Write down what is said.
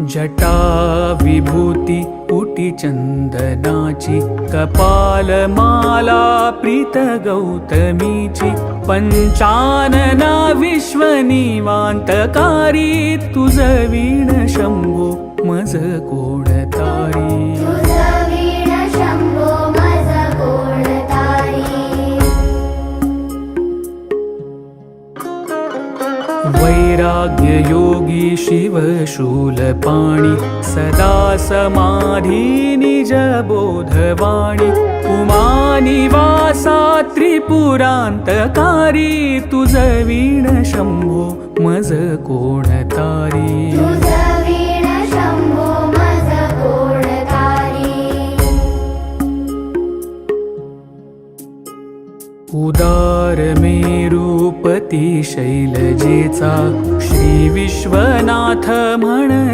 जटा विभूती पुटी चंदनाची, कपालमाला प्रीत गौतमीची, पंचानना विश्वनिवांतकारी, तुझ वीण शंभो मज कोण तारी. वैराग्य योगी शिव शूलपाणी, सदा समाधी निज बोधवाणी, उमानिवासा त्रिपुरांतकारी, तुझ वीण शंभो मज कोण तारी. उदार मेरूपती शैलजेचा, श्री विश्वनाथ म्हण